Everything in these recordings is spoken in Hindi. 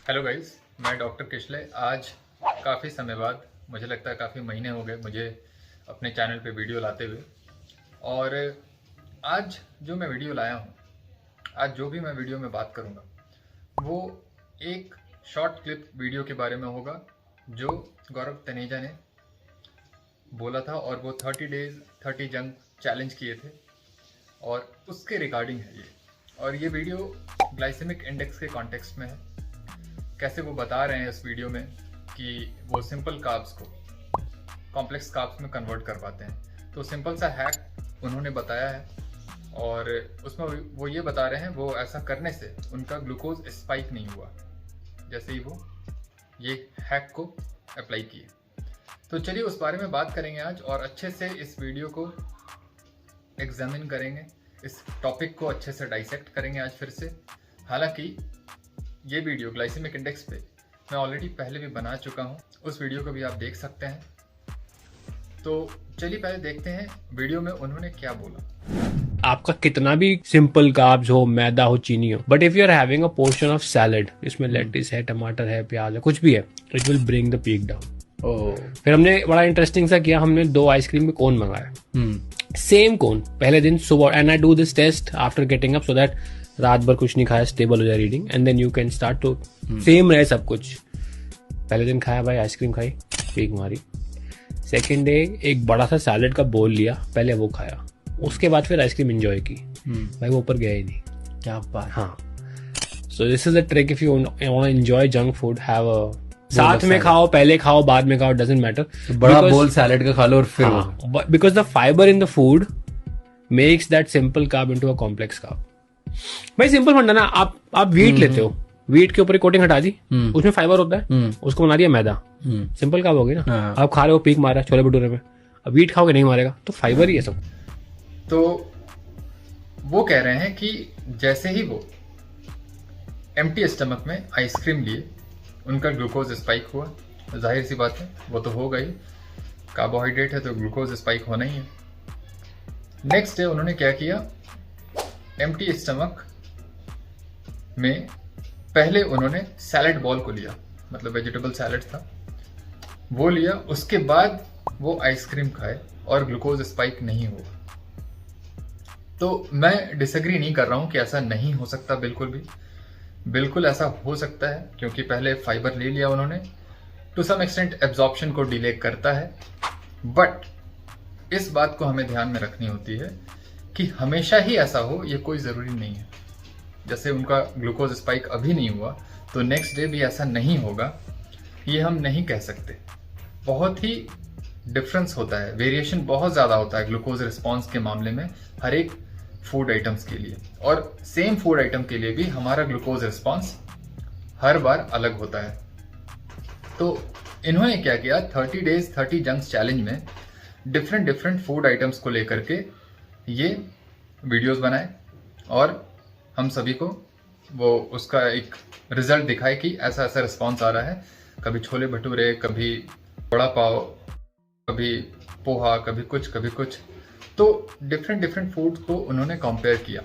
हेलो गाइस, मैं डॉक्टर किशले। आज काफ़ी समय बाद, मुझे लगता है काफ़ी महीने हो गए मुझे अपने चैनल पे वीडियो लाते हुए। और आज जो मैं वीडियो लाया हूँ, आज जो भी मैं वीडियो में बात करूँगा वो एक शॉर्ट क्लिप वीडियो के बारे में होगा जो गौरव तनेजा ने बोला था, और वो 30 डेज 30 जंग चैलेंज किए थे और उसके रिगार्डिंग है ये। और ये वीडियो ग्लाइसेमिक इंडेक्स के कॉन्टेक्स्ट में है। कैसे वो बता रहे हैं इस वीडियो में कि वो सिंपल कार्ब्स को कॉम्प्लेक्स कार्ब्स में कन्वर्ट कर पाते हैं। तो सिंपल सा हैक उन्होंने बताया है, और उसमें वो ये बता रहे हैं वो ऐसा करने से उनका ग्लूकोज स्पाइक नहीं हुआ जैसे ही वो ये हैक को अप्लाई किए। तो चलिए उस बारे में बात करेंगे आज, और अच्छे से इस वीडियो को एग्जामिन करेंगे, इस टॉपिक को अच्छे से डाइसेक्ट करेंगे आज फिर से। हालांकि ये वीडियो ग्लाइसेमिक इंडेक्स पे मैं ऑलरेडी पहले भी बना चुका हूँ, उस वीडियो को भी आप देख सकते हैं। तो चलिए पहले देखते हैं वीडियो में उन्होंने क्या बोला। आपका कितना भी सिंपल कार्ब्स हो, मैदा हो, चीनी हो, but if you are having a portion of salad, इसमें लेटिस है, टमाटर है, प्याज है, कुछ भी है, it will bring the peak down. फिर हमने बड़ा इंटरेस्टिंग सा किया, हमने 2 आइसक्रीम के कोन मंगाया, सेम कोन पहले दिन सुबह। And I do this test after getting up so that रात भर कुछ नहीं खाया, स्टेबल हो जाए reading, and then you can start to same रहे सब कुछ। पहले दिन खाया भाई, आइसक्रीम खाई, पीक मारी। सेकेंड डे एक बड़ा सा सैलेड का बोल लिया, पहले वो खाया, उसके बाद फिर आइसक्रीम एंजॉय की। भाई वो ऊपर गया ही नहीं। क्या बात। हाँ, so this is the trick. If you want to enjoy junk food, have a साथ में खाओ, पहले खाओ, बाद में खाओ, डजंट मैटर। तो बड़ा बोल सैलेड का खा लो और फिर because the fibre in the food makes that simple carb into a complex carb. भाई सिंपल फंडा ना, आप व्हीट लेते हो, व्हीट के ऊपर कोटिंग हटा दी, उसमें फाइबर होता है, उसको बना दिया मैदा, सिंपल कार्ब हो गई ना। आप खा रहे हो, पीक मारा छोले भटूरे में, अब व्हीट खाओगे नहीं मारेगा, तो फाइबर ही है सब। तो वो कह रहे हैं कि जैसे ही वो एम्प्टी स्टमक में आइसक्रीम लिए उनका ग्लूकोज स्पाइक हुआ। जाहिर सी बात है, वो तो होगा ही, कार्बोहाइड्रेट है तो ग्लूकोज स्पाइक होना ही है। नेक्स्ट डे उन्होंने क्या किया, एम्प्टी स्टमक में पहले उन्होंने सैलेड बॉल को लिया, मतलब वेजिटेबल सैलेड था, वो लिया, उसके बाद वो आइसक्रीम खाए और ग्लूकोज स्पाइक नहीं हुआ। तो मैं डिसएग्री नहीं कर रहा हूं कि ऐसा नहीं हो सकता, बिल्कुल ऐसा हो सकता है, क्योंकि पहले फाइबर ले लिया उन्होंने, टू सम एक्सटेंट एब्जॉर्प्शन को डिले करता है। बट इस बात को हमें ध्यान में रखनी होती है कि हमेशा ही ऐसा हो ये कोई ज़रूरी नहीं है। जैसे उनका ग्लूकोज स्पाइक अभी नहीं हुआ तो नेक्स्ट डे भी ऐसा नहीं होगा, ये हम नहीं कह सकते। बहुत ही डिफरेंस होता है, वेरिएशन बहुत ज़्यादा होता है ग्लूकोज रिस्पॉन्स के मामले में हर एक फूड आइटम्स के लिए, और सेम फूड आइटम के लिए भी हमारा ग्लूकोज रिस्पॉन्स हर बार अलग होता है। तो इन्होंने क्या किया, 30 डेज 30 जंक्स चैलेंज में डिफरेंट फूड आइटम्स को लेकर के ये वीडियोस बनाए, और हम सभी को वो उसका एक रिजल्ट दिखाए कि ऐसा ऐसा रिस्पॉन्स आ रहा है। कभी छोले भटूरे, कभी वड़ा पाव, कभी पोहा, कभी कुछ। तो डिफरेंट फूड को उन्होंने कंपेयर किया।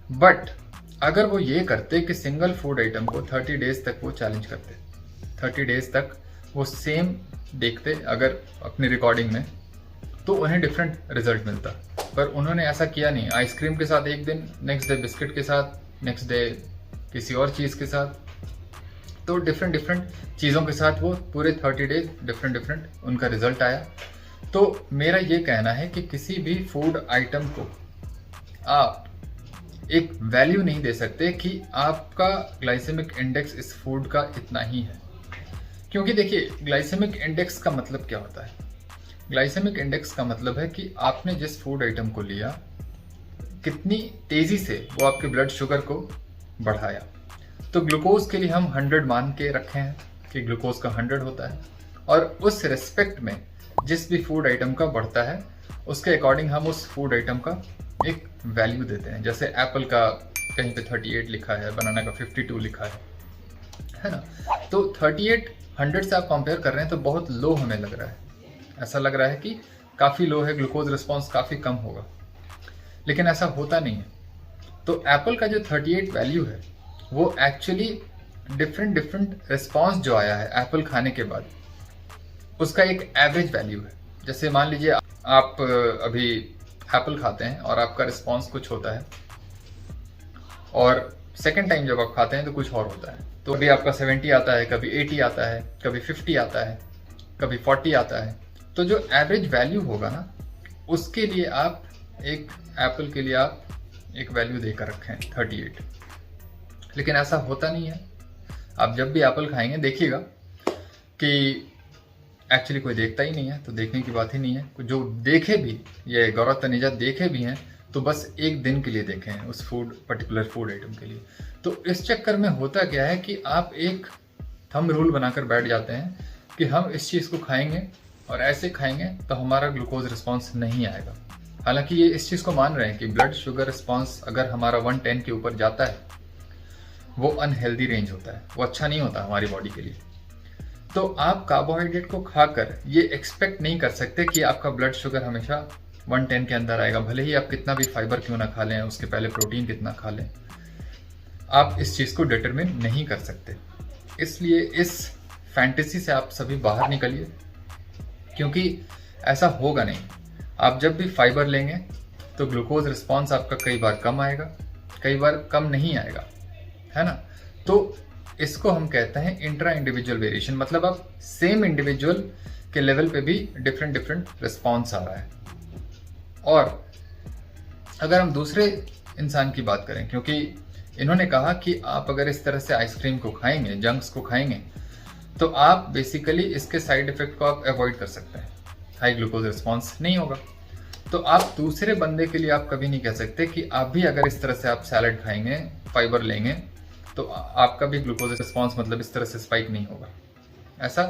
बट अगर वो ये करते कि सिंगल फूड आइटम को 30 डेज तक वो चैलेंज करते, 30 डेज तक वो सेम देखते अगर अपनी रिकॉर्डिंग में, तो उन्हें डिफरेंट रिजल्ट मिलता। पर उन्होंने ऐसा किया नहीं। आइसक्रीम के साथ एक दिन, नेक्स्ट डे बिस्किट के साथ, नेक्स्ट डे किसी और चीज़ के साथ, तो डिफरेंट चीज़ों के साथ वो पूरे 30 डेज डिफरेंट उनका रिजल्ट आया। तो मेरा ये कहना है कि किसी भी फूड आइटम को आप एक वैल्यू नहीं दे सकते कि आपका ग्लाइसेमिक इंडेक्स इस फूड का इतना ही है। क्योंकि देखिए, ग्लाइसेमिक इंडेक्स का मतलब क्या होता है? ग्लाइसेमिक इंडेक्स का मतलब है कि आपने जिस फूड आइटम को लिया, कितनी तेजी से वो आपके ब्लड शुगर को बढ़ाया। तो ग्लूकोज के लिए हम 100 मान के रखे हैं कि ग्लूकोज का 100 होता है, और उस रिस्पेक्ट में जिस भी फूड आइटम का बढ़ता है उसके अकॉर्डिंग हम उस फूड आइटम का एक वैल्यू देते हैं। जैसे एप्पल का कहीं पे 38 लिखा है, बनाना का 52 लिखा है ना। तो 38 100 से आप कंपेयर कर रहे हैं तो बहुत लो हमें लग रहा है, ऐसा लग रहा है कि काफ़ी लो है, ग्लूकोज रिस्पॉन्स काफ़ी कम होगा, लेकिन ऐसा होता नहीं है। तो एप्पल का जो 38 वैल्यू है वो एक्चुअली डिफरेंट डिफरेंट रिस्पॉन्स जो आया है एप्पल खाने के बाद, उसका एक एवरेज वैल्यू है। जैसे मान लीजिए आप अभी एप्पल खाते हैं और आपका रिस्पॉन्स कुछ होता है, और सेकेंड टाइम जब आप खाते हैं तो कुछ और होता है। तो कभी आपका 70 आता है, कभी 80 आता है, कभी 50 आता है, कभी 40 आता है। तो जो एवरेज वैल्यू होगा ना, उसके लिए आप एक एप्पल के लिए आप एक वैल्यू देकर रखें 38। लेकिन ऐसा होता नहीं है। आप जब भी एप्पल खाएंगे देखिएगा कि एक्चुअली कोई देखता ही नहीं है, तो देखने की बात ही नहीं है। जो देखे भी, ये गौरव तनेजा देखे भी हैं तो बस एक दिन के लिए देखे हैं उस पर्टिकुलर फूड आइटम के लिए। तो इस चक्कर में होता क्या है कि आप एक थंब रूल बनाकर बैठ जाते हैं कि हम इस चीज़ को खाएंगे और ऐसे खाएंगे तो हमारा ग्लूकोज रिस्पॉन्स नहीं आएगा। हालांकि ये इस चीज़ को मान रहे हैं कि ब्लड शुगर रिस्पॉन्स अगर हमारा 110 के ऊपर जाता है वो अनहेल्दी रेंज होता है, वो अच्छा नहीं होता हमारी बॉडी के लिए। तो आप कार्बोहाइड्रेट को खाकर ये एक्सपेक्ट नहीं कर सकते कि आपका ब्लड शुगर हमेशा 110 के अंदर आएगा, भले ही आप कितना भी फाइबर क्यों ना खा लें, उसके पहले प्रोटीन कितना खा लें। आप इस चीज़ को डिटरमिन नहीं कर सकते। इसलिए इस फैंटेसी से आप सभी बाहर निकलिए, क्योंकि ऐसा होगा नहीं। आप जब भी फाइबर लेंगे तो ग्लूकोज रिस्पॉन्स आपका कई बार कम आएगा, कई बार कम नहीं आएगा, है ना। तो इसको हम कहते हैं इंट्रा इंडिविजुअल वेरिएशन, मतलब आप सेम इंडिविजुअल के लेवल पे भी डिफरेंट डिफरेंट रिस्पॉन्स आ रहा है। और अगर हम दूसरे इंसान की बात करें, क्योंकि इन्होंने कहा कि आप अगर इस तरह से आइसक्रीम को खाएंगे, जंक्स को खाएंगे, तो आप बेसिकली इसके साइड इफेक्ट को आप अवॉइड कर सकते हैं, हाई ग्लूकोज रिस्पॉन्स नहीं होगा। तो आप दूसरे बंदे के लिए आप कभी नहीं कह सकते कि आप भी अगर इस तरह से आप सैलड खाएंगे, फाइबर लेंगे, तो आपका भी ग्लूकोज रिस्पॉन्स मतलब इस तरह से स्पाइक नहीं होगा। ऐसा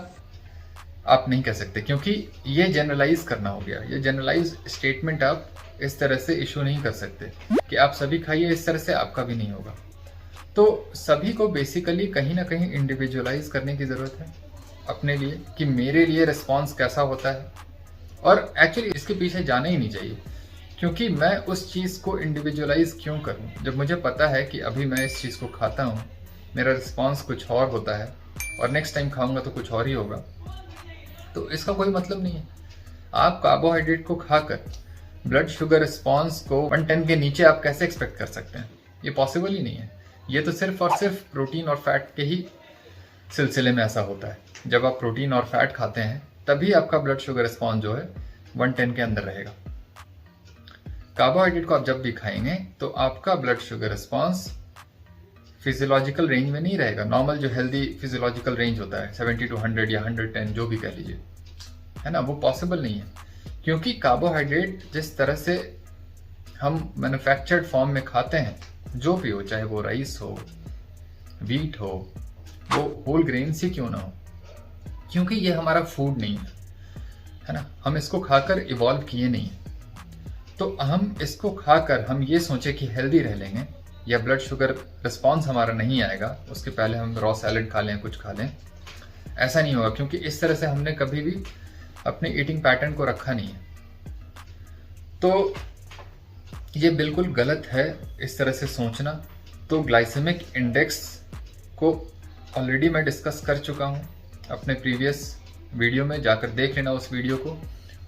आप नहीं कह सकते, क्योंकि ये जनरलाइज करना हो गया। ये जनरलाइज स्टेटमेंट आप इस तरह से इशू नहीं कर सकते कि आप सभी खाइए इस तरह से, आपका भी नहीं होगा। तो सभी को बेसिकली कहीं ना कहीं इंडिविजुअलाइज करने की जरूरत है अपने लिए, कि मेरे लिए रिस्पॉन्स कैसा होता है। और एक्चुअली इसके पीछे जाना ही नहीं चाहिए, क्योंकि मैं उस चीज़ को इंडिविजुअलाइज क्यों करूं जब मुझे पता है कि अभी मैं इस चीज़ को खाता हूं, मेरा रिस्पॉन्स कुछ और होता है और नेक्स्ट टाइम खाऊंगा तो कुछ और ही होगा। तो इसका कोई मतलब नहीं है। आप कार्बोहाइड्रेट को खाकर ब्लड शुगर रिस्पॉन्स को 110 के नीचे आप कैसे एक्सपेक्ट कर सकते हैं? ये पॉसिबल ही नहीं है। ये तो सिर्फ और सिर्फ प्रोटीन और फैट के ही सिलसिले में ऐसा होता है। जब आप प्रोटीन और फैट खाते हैं तभी आपका ब्लड शुगर रिस्पॉन्स जो है 110 के अंदर रहेगा। कार्बोहाइड्रेट को आप जब भी खाएंगे तो आपका blood sugar response physiological range में नहीं रहेगा। नॉर्मल जो हेल्दी फिजियोलॉजिकल रेंज होता है 70 to 100 या 110 जो भी कह लीजिए, है ना, वो पॉसिबल नहीं है। क्योंकि कार्बोहाइड्रेट जिस तरह से हम मैन्युफैक्चर्ड फॉर्म में खाते हैं, जो भी हो, चाहे वो राइस हो, व्हीट हो, वो होल ग्रेन्स ही क्यों ना हो, क्योंकि ये हमारा फूड नहीं है ना, हम इसको खाकर इवॉल्व किए नहीं। तो हम इसको खाकर हम ये सोचे कि हेल्दी रह लेंगे या ब्लड शुगर रिस्पॉन्स हमारा नहीं आएगा, उसके पहले हम रॉ सैलड खा लें, कुछ खा लें, ऐसा नहीं होगा। क्योंकि इस तरह से हमने कभी भी अपने ईटिंग पैटर्न को रखा नहीं है। तो ये बिल्कुल गलत है इस तरह से सोचना। तो ग्लाइसेमिक इंडेक्स को ऑलरेडी मैं डिस्कस कर चुका हूँ अपने प्रीवियस वीडियो में, जाकर देख लेना उस वीडियो को।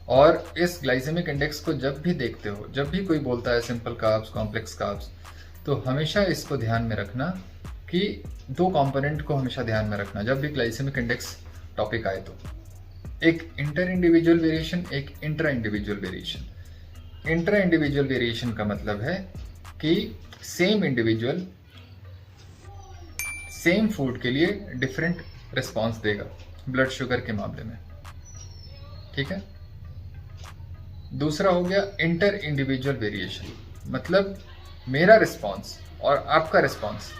और इस ग्लाइसेमिक इंडेक्स को जब भी देखते हो, जब भी कोई बोलता है सिंपल कार्ब्स, कॉम्प्लेक्स कार्ब्स, तो हमेशा इसको ध्यान में रखना कि दो कंपोनेंट को हमेशा ध्यान में रखना जब भी ग्लाइसेमिक इंडेक्स टॉपिक आए। तो एक इंटर इंडिविजुअल वेरिएशन, एक intra individual variation. Intra individual variation का मतलब है कि सेम इंडिविजुअल सेम फूड के लिए डिफरेंट रिस्पॉन्स देगा ब्लड शुगर के मामले में, ठीक है। दूसरा हो गया इंटर इंडिविजुअल वेरिएशन, मतलब मेरा रिस्पॉन्स और आपका रिस्पॉन्स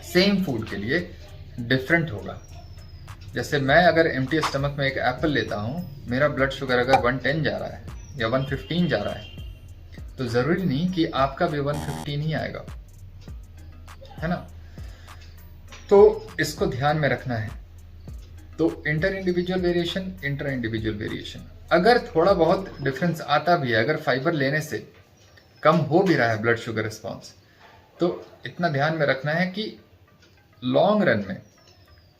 सेम फूड के लिए डिफरेंट होगा। जैसे मैं अगर एम्प्टी स्टमक में एक एप्पल लेता हूं, मेरा ब्लड शुगर अगर 110 जा रहा है या 115 जा रहा है, तो जरूरी नहीं कि आपका भी 115 ही आएगा, है ना। तो इसको ध्यान में रखना है। तो inter individual variation, intra individual variation. अगर थोड़ा बहुत डिफरेंस आता भी है, अगर फाइबर लेने से कम हो भी रहा है ब्लड शुगर रिस्पॉन्स, तो इतना ध्यान में रखना है कि लॉन्ग रन में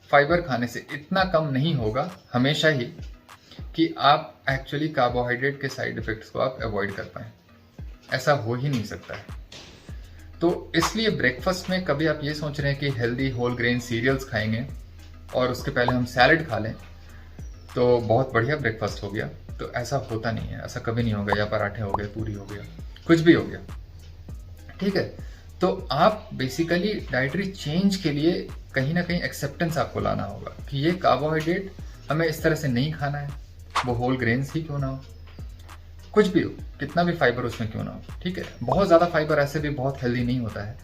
फाइबर खाने से इतना कम नहीं होगा हमेशा ही कि आप एक्चुअली कार्बोहाइड्रेट के साइड इफेक्ट्स को आप अवॉइड कर पाएं। ऐसा हो ही नहीं सकता है। तो इसलिए ब्रेकफास्ट में कभी आप ये सोच रहे हैं कि हेल्दी होल ग्रेन सीरियल्स खाएंगे और उसके पहले हम सैलड खा लें तो बहुत बढ़िया ब्रेकफास्ट हो गया, तो ऐसा होता नहीं है। ऐसा कभी नहीं होगा। या पराठे हो गए, पूरी हो गया, कुछ भी हो गया, ठीक है। तो आप बेसिकली डाइटरी चेंज के लिए कहीं ना कहीं एक्सेप्टेंस आपको लाना होगा कि ये कार्बोहाइड्रेट हमें इस तरह से नहीं खाना है, वो होल ग्रेन्स ही क्यों ना हो, कुछ भी हो, कितना भी फाइबर उसमें क्यों ना हो, ठीक है। बहुत ज़्यादा फाइबर ऐसे भी बहुत हेल्दी नहीं होता है,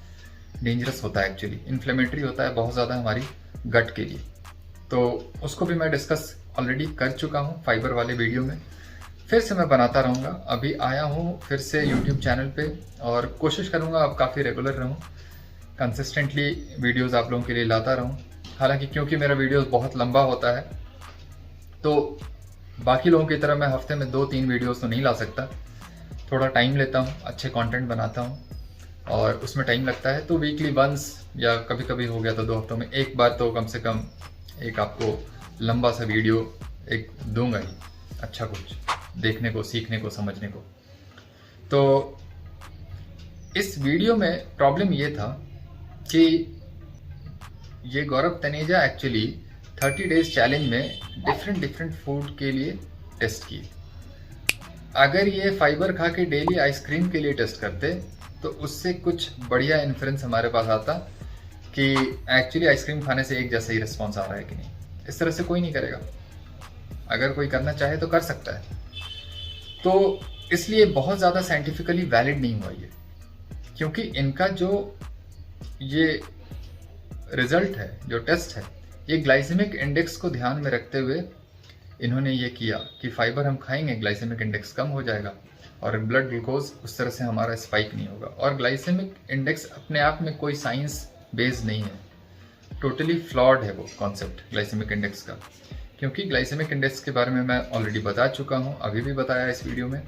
डेंजरस होता है, एक्चुअली इन्फ्लेमेटरी होता है बहुत ज़्यादा हमारी गट के लिए। तो उसको भी मैं डिस्कस ऑलरेडी कर चुका हूँ फाइबर वाले वीडियो में, फिर से मैं बनाता रहूँगा। अभी आया हूँ फिर से यूट्यूब चैनल पे और कोशिश करूँगा अब काफ़ी रेगुलर रहूँ, कंसिस्टेंटली वीडियोज़ आप लोगों के लिए लाता रहूँ। हालांकि क्योंकि मेरा वीडियोज़ बहुत लंबा होता है तो बाकी लोगों की तरह मैं हफ्ते में 2-3 वीडियोस तो नहीं ला सकता, थोड़ा टाइम लेता हूँ, अच्छे कंटेंट बनाता हूँ और उसमें टाइम लगता है। तो वीकली वंस या कभी कभी हो गया तो 2 हफ्तों में एक बार तो कम से कम एक आपको लंबा सा वीडियो एक दूंगा ही, अच्छा कुछ देखने को, सीखने को, समझने को। तो इस वीडियो में प्रॉब्लम ये था कि ये गौरव तनेजा एक्चुअली 30 डेज चैलेंज में डिफरेंट फूड के लिए टेस्ट किए। अगर ये फाइबर खा के डेली आइसक्रीम के लिए टेस्ट करते तो उससे कुछ बढ़िया इन्फ्रेंस हमारे पास आता कि एक्चुअली आइसक्रीम खाने से एक जैसा ही रिस्पॉन्स आ रहा है कि नहीं। इस तरह से कोई नहीं करेगा, अगर कोई करना चाहे तो कर सकता है। तो इसलिए बहुत ज़्यादा साइंटिफिकली वैलिड नहीं हुआ ये, क्योंकि इनका जो ये रिजल्ट है, जो टेस्ट है, ये ग्लाइसेमिक इंडेक्स को ध्यान में रखते हुए इन्होंने ये किया कि फाइबर हम खाएंगे ग्लाइसेमिक इंडेक्स कम हो जाएगा और ब्लड ग्लूकोज उस तरह से हमारा स्पाइक नहीं होगा। और ग्लाइसेमिक इंडेक्स अपने आप में कोई साइंस बेस्ड नहीं है, टोटली फ्लॉड है वो कॉन्सेप्ट ग्लाइसेमिक इंडेक्स का। क्योंकि ग्लाइसेमिक इंडेक्स के बारे में मैं ऑलरेडी बता चुका हूँ, अभी भी बताया इस वीडियो में,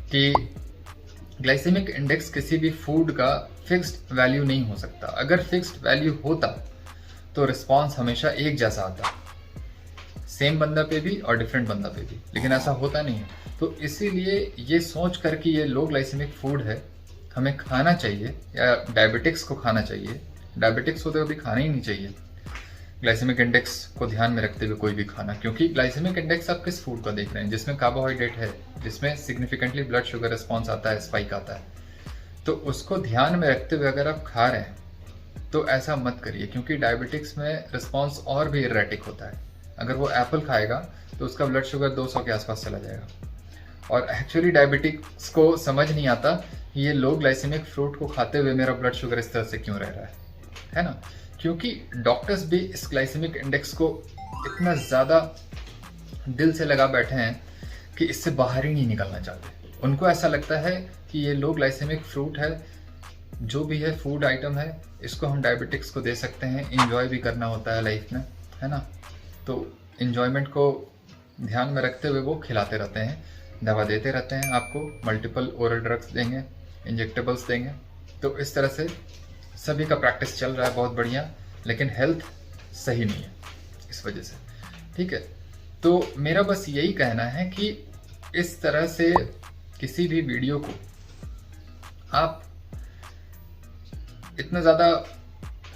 कि ग्लाइसेमिक इंडेक्स किसी भी फूड का फिक्स्ड वैल्यू नहीं हो सकता। अगर फिक्स्ड वैल्यू होता तो रिस्पॉन्स हमेशा एक जैसा आता, सेम बंदा पे भी और डिफरेंट बंदा पे भी, लेकिन ऐसा होता नहीं है। तो इसीलिए ये सोच कर कि ये लो ग्लाइसेमिक फूड है, हमें खाना चाहिए, या डायबिटिक्स को खाना चाहिए, डायबिटिक्स को तो अभी खाना ही नहीं चाहिए ग्लाइसेमिक इंडेक्स को ध्यान में रखते हुए कोई भी खाना। क्योंकि ग्लाइसेमिक इंडेक्स आप किस फूड का देख रहे हैं जिसमें कार्बोहाइड्रेट है, जिसमें सिग्निफिकेंटली ब्लड शुगर रिस्पॉन्स आता है, स्पाइक आता है, तो उसको ध्यान में रखते हुए अगर आप खा रहे हैं तो ऐसा मत करिए। क्योंकि डायबिटिक्स में रिस्पॉन्स और भी इरेटिक होता है। अगर वो एप्पल खाएगा तो उसका ब्लड शुगर 200 के आसपास चला जाएगा। और एक्चुअली डायबिटिक्स को समझ नहीं आता कि ये लो ग्लाइसेमिक फ्रूट को खाते हुए मेरा ब्लड शुगर इस तरह से क्यों रह रहा है ना। क्योंकि डॉक्टर्स भी इस ग्लाइसेमिक इंडेक्स को इतना ज़्यादा दिल से लगा बैठे हैं कि इससे बाहर ही नहीं निकलना चाहते। उनको ऐसा लगता है कि ये लो ग्लाइसेमिक फ्रूट है, जो भी है फूड आइटम है, इसको हम डायबिटिक्स को दे सकते हैं, इंजॉय भी करना होता है लाइफ में, है ना। तो इंजॉयमेंट को ध्यान में रखते हुए वो खिलाते रहते हैं, दवा देते रहते हैं, आपको मल्टीपल ओरल ड्रग्स देंगे, इंजेक्टेबल्स देंगे। तो इस तरह से सभी का प्रैक्टिस चल रहा है बहुत बढ़िया, लेकिन हेल्थ सही नहीं है इस वजह से, ठीक है। तो मेरा बस यही कहना है कि इस तरह से किसी भी वीडियो को आप इतना ज़्यादा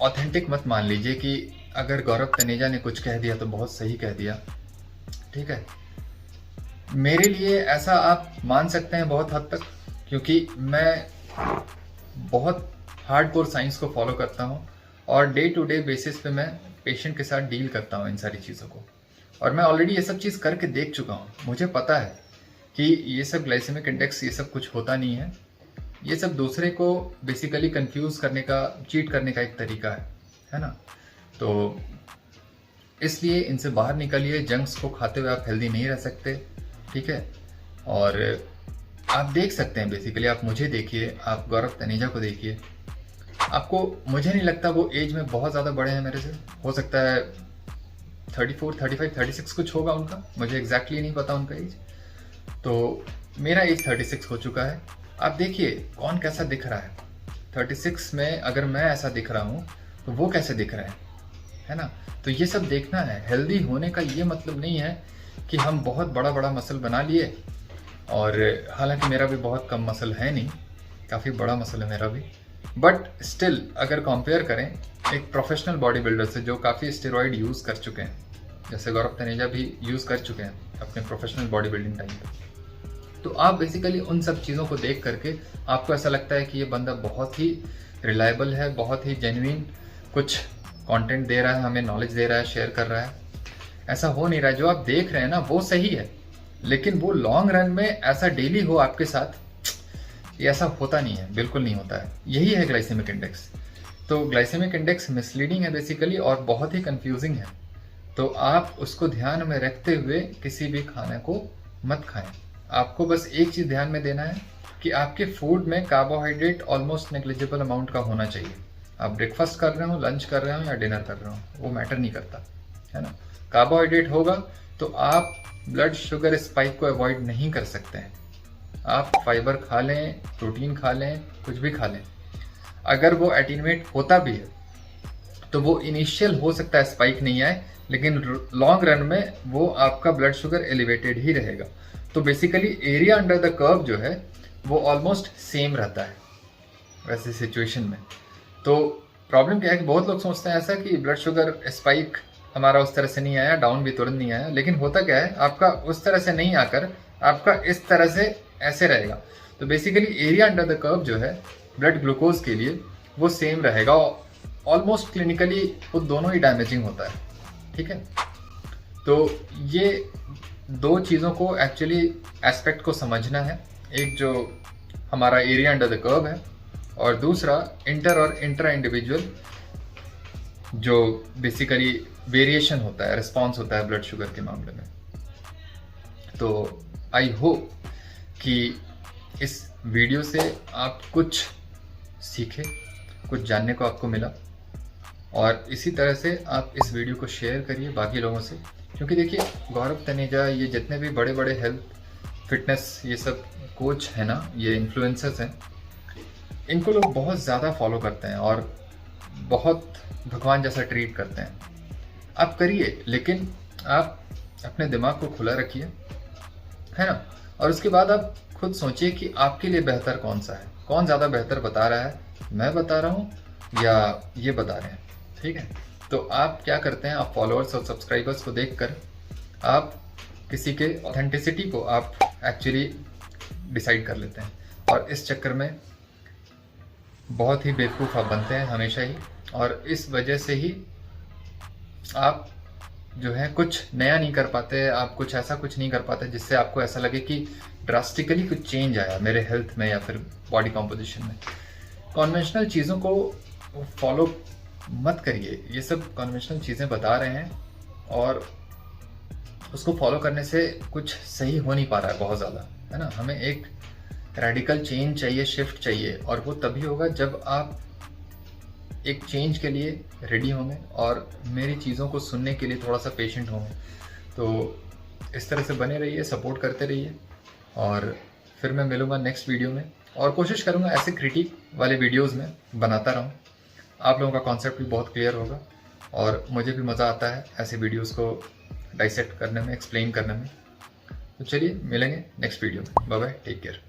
ऑथेंटिक मत मान लीजिए कि अगर गौरव तनेजा ने कुछ कह दिया तो बहुत सही कह दिया, ठीक है। मेरे लिए ऐसा आप मान सकते हैं बहुत हद तक, क्योंकि मैं बहुत हार्डकोर साइंस को फॉलो करता हूँ और डे टू डे बेसिस पे मैं पेशेंट के साथ डील करता हूँ इन सारी चीज़ों को। और मैं ऑलरेडी ये सब चीज़ करके देख चुका हूँ। मुझे पता है कि ये सब ग्लाइसेमिक इंडेक्स, ये सब कुछ होता नहीं है। ये सब दूसरे को बेसिकली कंफ्यूज करने का, चीट करने का एक तरीका है ना। तो इसलिए इनसे बाहर निकलिए। जंक्स को खाते हुए आप हेल्दी नहीं रह सकते, ठीक है। और आप देख सकते हैं बेसिकली, आप मुझे देखिए, आप गौरव तनेजा को देखिए, आपको, मुझे नहीं लगता वो एज में बहुत ज़्यादा बड़े हैं मेरे से। हो सकता है 34, 35, 36 कुछ होगा उनका, मुझे एग्जैक्टली नहीं पता उनका एज। तो मेरा एज 36 हो चुका है। आप देखिए कौन कैसा दिख रहा है 36 में। अगर मैं ऐसा दिख रहा हूँ तो वो कैसे दिख रहा है, है ना। तो ये सब देखना है। हेल्दी होने का ये मतलब नहीं है कि हम बहुत बड़ा बड़ा मसल बना लिए, और हालांकि मेरा भी बहुत कम मसल है नहीं, काफ़ी बड़ा मसल है मेरा भी, बट स्टिल अगर कंपेयर करें एक प्रोफेशनल बॉडी बिल्डर से जो काफ़ी स्टेरॉइड यूज़ कर चुके हैं, जैसे गौरव तनेजा भी यूज़ कर चुके हैं अपने प्रोफेशनल बॉडी बिल्डिंग टाइम पे, तो आप बेसिकली उन सब चीज़ों को देख करके आपको ऐसा लगता है कि ये बंदा बहुत ही रिलायबल है, बहुत ही जेन्युइन कुछ कंटेंट दे रहा है, हमें नॉलेज दे रहा है, शेयर कर रहा है। ऐसा हो नहीं रहा है। जो आप देख रहे हैं ना वो सही है, लेकिन वो लॉन्ग रन में ऐसा डेली हो आपके साथ, ये ऐसा होता नहीं है, बिल्कुल नहीं होता है। यही है ग्लाइसेमिक इंडेक्स। तो ग्लाइसेमिक इंडेक्स मिसलीडिंग है बेसिकली और बहुत ही कंफ्यूजिंग है। तो आप उसको ध्यान में रखते हुए किसी भी खाने को मत खाएं। आपको बस एक चीज़ ध्यान में देना है कि आपके फूड में कार्बोहाइड्रेट ऑलमोस्ट नेग्लिजिबल अमाउंट का होना चाहिए। आप ब्रेकफास्ट कर रहे हो, लंच कर रहे हो या डिनर कर रहे हो, वो मैटर नहीं करता, है ना। कार्बोहाइड्रेट होगा तो आप ब्लड शुगर स्पाइक को अवॉइड नहीं कर सकते हैं। आप फाइबर खा लें, प्रोटीन खा लें, कुछ भी खा लें, अगर वो एटीन्यूएट होता भी है तो वो इनिशियल हो सकता है स्पाइक नहीं आए, लेकिन लॉन्ग रन में वो आपका ब्लड शुगर एलिवेटेड ही रहेगा। तो basically area under the curve जो है वो ऑलमोस्ट सेम रहता है वैसे सिचुएशन में। तो प्रॉब्लम क्या है कि बहुत लोग सोचते हैं ऐसा कि ब्लड शुगर स्पाइक हमारा उस तरह से नहीं आया, डाउन भी तुरंत नहीं आया, लेकिन होता क्या है आपका उस तरह से नहीं आकर आपका इस तरह से ऐसे रहेगा। तो basically area under the curve जो है ब्लड ग्लूकोज के लिए वो सेम रहेगा। ऑलमोस्ट क्लिनिकली वो दोनों ही डैमेजिंग होता है, ठीक है। तो ये दो चीज़ों को एक्चुअली एस्पेक्ट को समझना है, एक जो हमारा एरिया अंडर द कर्व है और दूसरा इंटर और इंट्रा इंडिविजुअल जो बेसिकली वेरिएशन होता है, रिस्पॉन्स होता है ब्लड शुगर के मामले में। तो आई होप कि इस वीडियो से आप कुछ सीखे, कुछ जानने को आपको मिला, और इसी तरह से आप इस वीडियो को शेयर करिए बाकी लोगों से, क्योंकि देखिए गौरव तनेजा, ये जितने भी बड़े बड़े हेल्थ फिटनेस ये सब कोच हैं ना, ये इन्फ्लुएंसर्स हैं, इनको लोग बहुत ज़्यादा फॉलो करते हैं और बहुत भगवान जैसा ट्रीट करते हैं। आप करिए, लेकिन आप अपने दिमाग को खुला रखिए, है ना। और उसके बाद आप खुद सोचिए कि आपके लिए बेहतर कौन सा है, कौन ज़्यादा बेहतर बता रहा है, मैं बता रहा हूँ या ये बता रहे हैं, ठीक है। तो आप क्या करते हैं, आप फॉलोअर्स और सब्सक्राइबर्स को देखकर आप किसी के ऑथेंटिसिटी को आप एक्चुअली डिसाइड कर लेते हैं, और इस चक्कर में बहुत ही बेवकूफ़ आप बनते हैं हमेशा ही, और इस वजह से ही आप जो है कुछ नया नहीं कर पाते, आप कुछ ऐसा कुछ नहीं कर पाते जिससे आपको ऐसा लगे कि ड्रास्टिकली कुछ चेंज आया मेरे हेल्थ में या फिर बॉडी कॉम्पोजिशन में। कॉन्वेंशनल चीज़ों को फॉलो मत करिए, ये सब कॉन्वेंशनल चीज़ें बता रहे हैं और उसको फॉलो करने से कुछ सही हो नहीं पा रहा है बहुत ज़्यादा, है ना। हमें एक रेडिकल चेंज चाहिए, शिफ्ट चाहिए, और वो तभी होगा जब आप एक चेंज के लिए रेडी होंगे और मेरी चीज़ों को सुनने के लिए थोड़ा सा पेशेंट होंगे। तो इस तरह से बने रहिए, सपोर्ट करते रहिए, और फिर मैं मिलूँगा नेक्स्ट वीडियो में, और कोशिश करूँगा ऐसे क्रिटिक वाले वीडियोज़ में बनाता रहूँ। आप लोगों का कॉन्सेप्ट भी बहुत क्लियर होगा और मुझे भी मज़ा आता है ऐसे वीडियोज़ को डाइसेक्ट करने में, एक्सप्लेन करने में। तो चलिए मिलेंगे नेक्स्ट वीडियो में। Bye bye, take care.